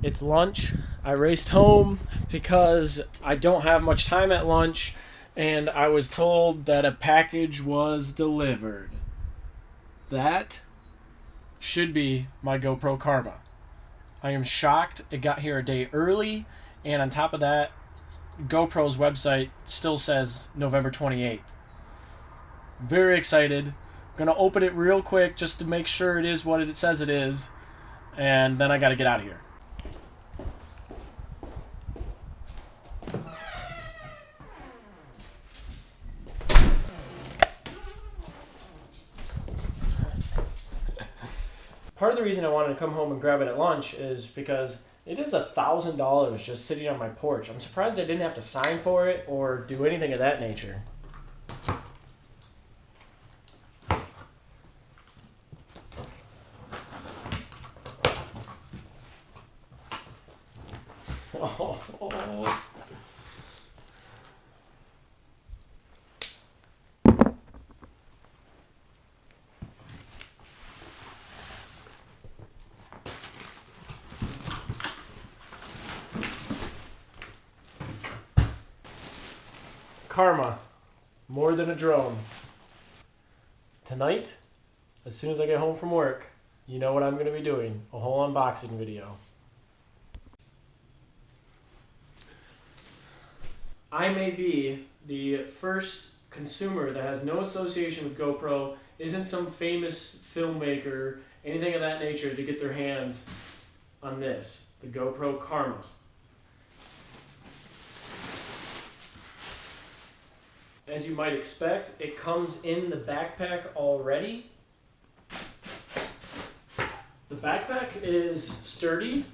It's lunch. I raced home because I don't have much time at lunch, and I was told that a package was delivered. That should be my GoPro Karma. I am shocked it got here a day early, and on top of that, GoPro's website still says November 28th. Very excited. I'm gonna open it real quick just to make sure it is what it says it is, and then I gotta get out of here. Part of the reason I wanted to come home and grab it at lunch is because it is $1,000 just sitting on my porch. I'm surprised I didn't have to sign for it or do anything of that nature. Oh. Karma, more than a drone. Tonight, as soon as I get home from work, you know what I'm going to be doing, a whole unboxing video. I may be the first consumer that has no association with GoPro, isn't some famous filmmaker, anything of that nature, to get their hands on this, the GoPro Karma. As you might expect, it comes in the backpack already. The backpack is sturdy.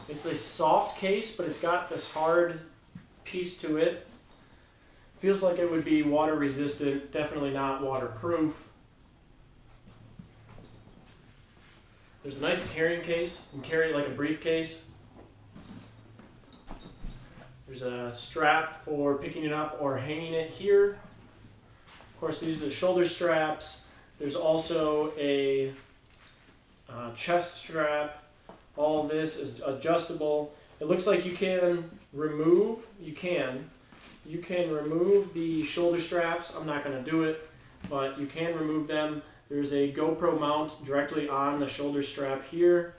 It's a soft case, but it's got this hard piece to it. Feels like it would be water resistant, definitely not waterproof. There's a nice carrying case. You can carry it like a briefcase. There's a strap for picking it up or hanging it here. Of course, these are the shoulder straps. There's also a chest strap. All this is adjustable. It looks like you can remove, you can remove the shoulder straps. I'm not going to do it, but you can remove them. There's a GoPro mount directly on the shoulder strap here.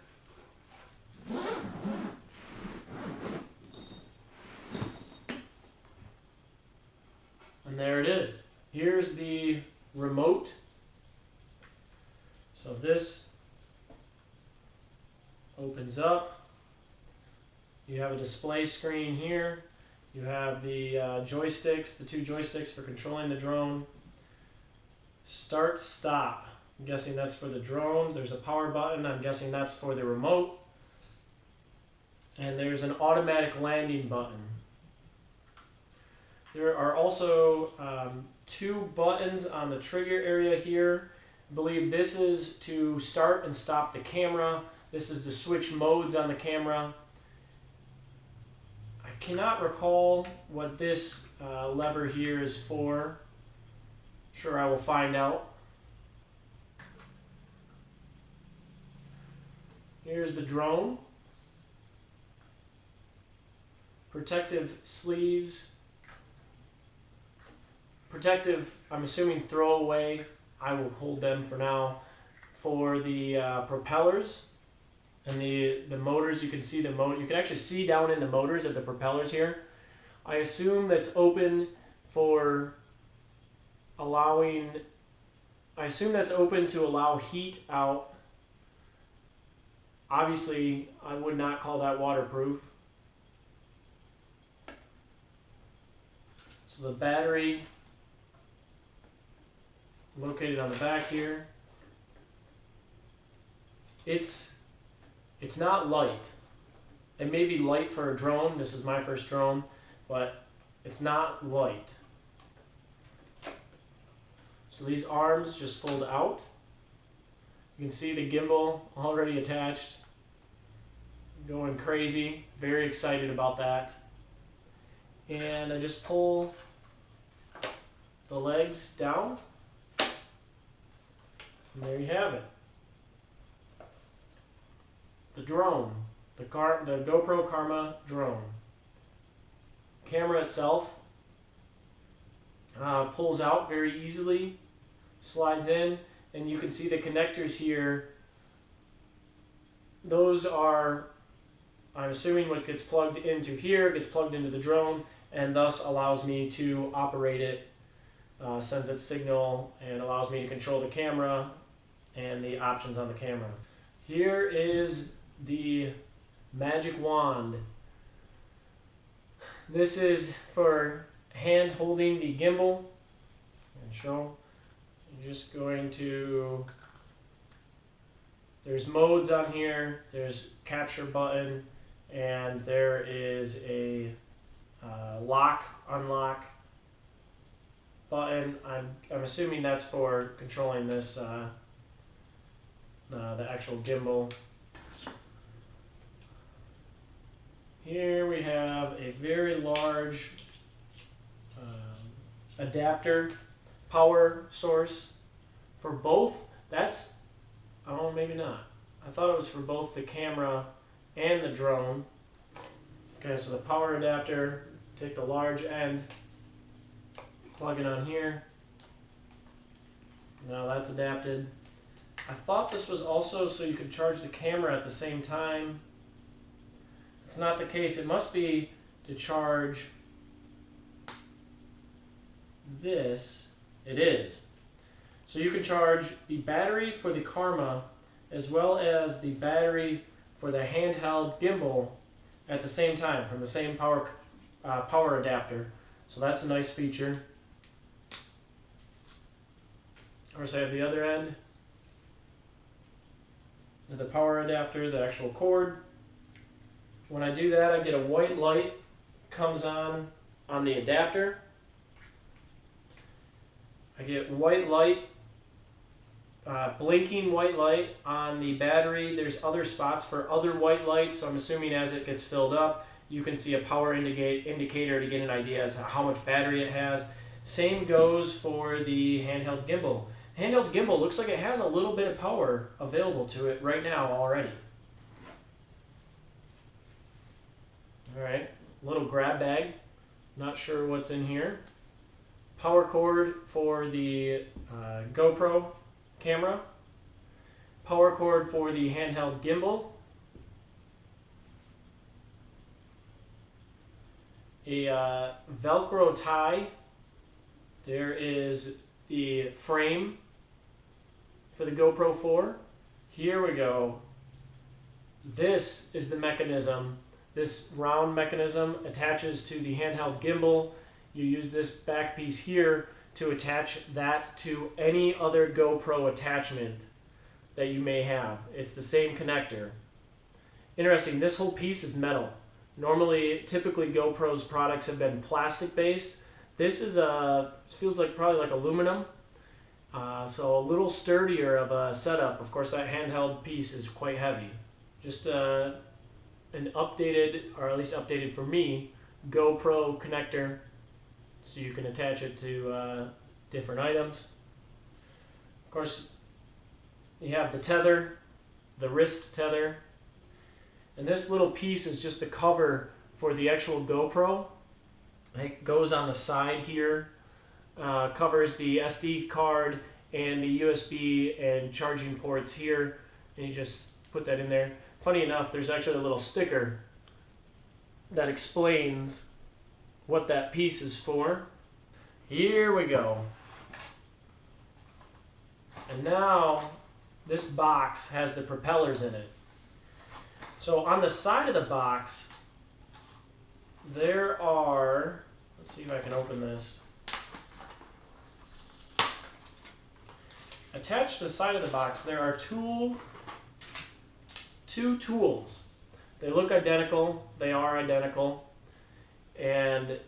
And there it is. Here's the remote. So this opens up. You have a display screen here. You have the joysticks, the two joysticks for controlling the drone. Start, stop. I'm guessing that's for the drone. There's a power button. I'm guessing that's for the remote. And there's an automatic landing button. There are also two buttons on the trigger area here. I believe this is to start and stop the camera. This is to switch modes on the camera. I cannot recall what this lever here is for. Sure, I will find out. Here's the drone. Protective sleeves. Protective, I'm assuming throwaway. I will hold them for now. For the propellers and the motors, you can see the motor. You can actually see down in the motors of the propellers here. I assume that's open for allowing. I assume that's open to allow heat out. Obviously, I would not call that waterproof. So the battery located on the back here. It's not light. It may be light for a drone. This is my first drone, but it's not light. So these arms just fold out. You can see the gimbal already attached. Going crazy. Very excited about that. And I just pull the legs down. And there you have it. The drone, the GoPro Karma drone. Camera itself pulls out very easily, slides in, and you can see the connectors here. Those are, I'm assuming, what gets plugged into here gets plugged into the drone, and thus allows me to operate it, sends its signal, and allows me to control the camera and the options on the camera. Here is the magic wand. This is for hand holding the gimbal. And show, I'm just going to, there's modes on here, there's capture button, and there is a lock, unlock button. I'm assuming that's for controlling this, the actual gimbal. Here we have a very large adapter power source for both. That's, oh, maybe not. I thought it was for both the camera and the drone. Okay, so the power adapter, take the large end, plug it on here. Now that's adapted. I thought this was also so you could charge the camera at the same time. It's not the case. It must be to charge this. It is. So you can charge the battery for the Karma as well as the battery for the handheld gimbal at the same time from the same power adapter. So that's a nice feature. Of course, I have the other end. This is the power adapter, the actual cord. When I do that, I get a white light comes on the adapter. I get white light, blinking white light on the battery. There's other spots for other white lights, so I'm assuming as it gets filled up, you can see a power indicator to get an idea as to how much battery it has. Same goes for the handheld gimbal. Handheld gimbal looks like it has a little bit of power available to it right now already. Alright, little grab bag, not sure what's in here. Power cord for the GoPro camera. Power cord for the handheld gimbal. A Velcro tie. There is the frame for the GoPro 4. Here we go. This is the mechanism. This round mechanism attaches to the handheld gimbal. You use this back piece here to attach that to any other GoPro attachment that you may have. It's the same connector. Interesting, this whole piece is metal. Normally, typically GoPro's products have been plastic based. This is feels like probably like aluminum. So a little sturdier of a setup. Of course, that handheld piece is quite heavy. Just an updated, or at least updated for me, GoPro connector, so you can attach it to different items. Of course, you have the tether, the wrist tether, and this little piece is just the cover for the actual GoPro. It goes on the side here, covers the SD card and the USB and charging ports here, and you just put that in there. Funny enough, there's actually a little sticker that explains what that piece is for. Here we go. And now this box has the propellers in it. So on the side of the box, there are, let's see if I can open this. Attached to the side of the box, there are two tools. They look identical, they are identical, and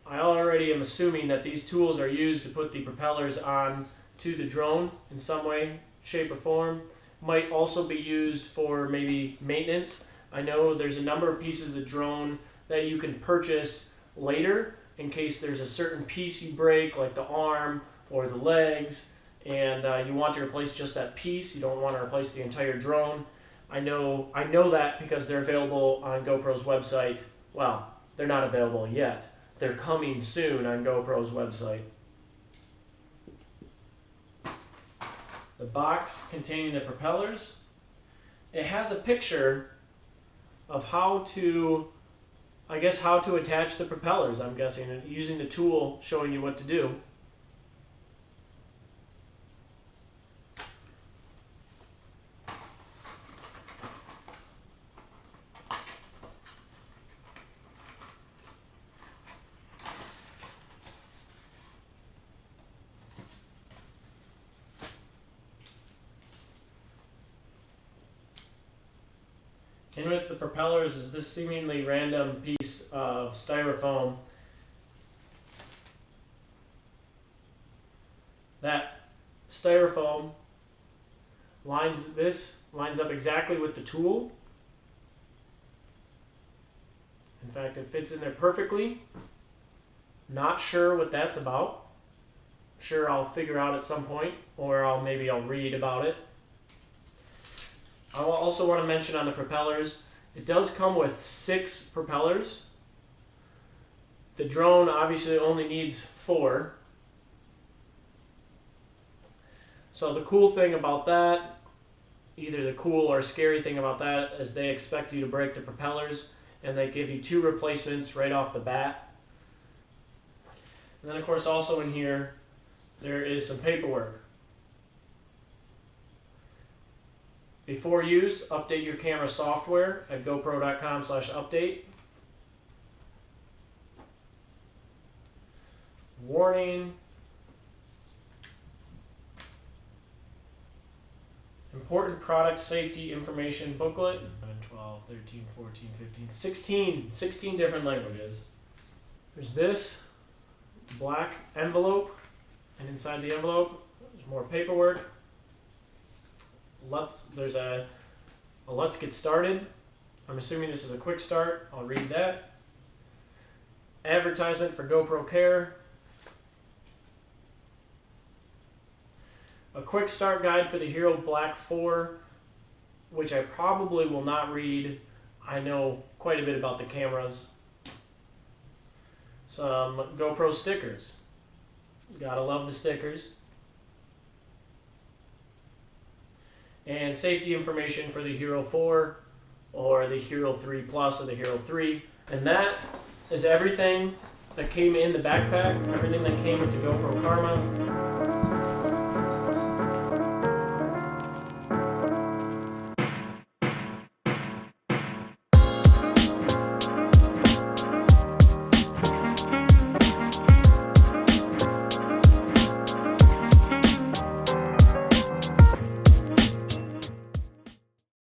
I already am assuming that these tools are used to put the propellers on to the drone in some way, shape, or form. Might also be used for maybe maintenance. I know there's a number of pieces of the drone that you can purchase later in case there's a certain piece you break, like the arm or the legs, and you want to replace just that piece. You don't want to replace the entire drone. I know that because they're available on GoPro's website. Well, they're not available yet. They're coming soon on GoPro's website. The box containing the propellers. It has a picture of how to attach the propellers, I'm guessing, and using the tool showing you what to do. In with the propellers is this seemingly random piece of styrofoam that styrofoam lines up exactly with the tool. In fact, it fits in there perfectly. Not sure what that's about. Sure, I'll figure out at some point, or maybe I'll read about it. I also want to mention on the propellers, it does come with 6 propellers. The drone obviously only needs 4. So the cool thing about that, either the cool or scary thing about that, is they expect you to break the propellers, and they give you 2 replacements right off the bat. And then of course also in here, there is some paperwork. Before use, update your camera software at gopro.com/update. Warning. Important product safety information booklet. 11, 12, 13, 14, 15, 16 different languages. There's this black envelope, and inside the envelope, there's more paperwork. There's a let's get started. I'm assuming this is a quick start. I'll read that. Advertisement for GoPro Care. A quick start guide for the Hero Black 4, which I probably will not read. I know quite a bit about the cameras. Some GoPro stickers. Gotta love the stickers. And safety information for the Hero 4 or the Hero 3 Plus or the Hero 3. And that is everything that came in the backpack, everything that came with the GoPro Karma.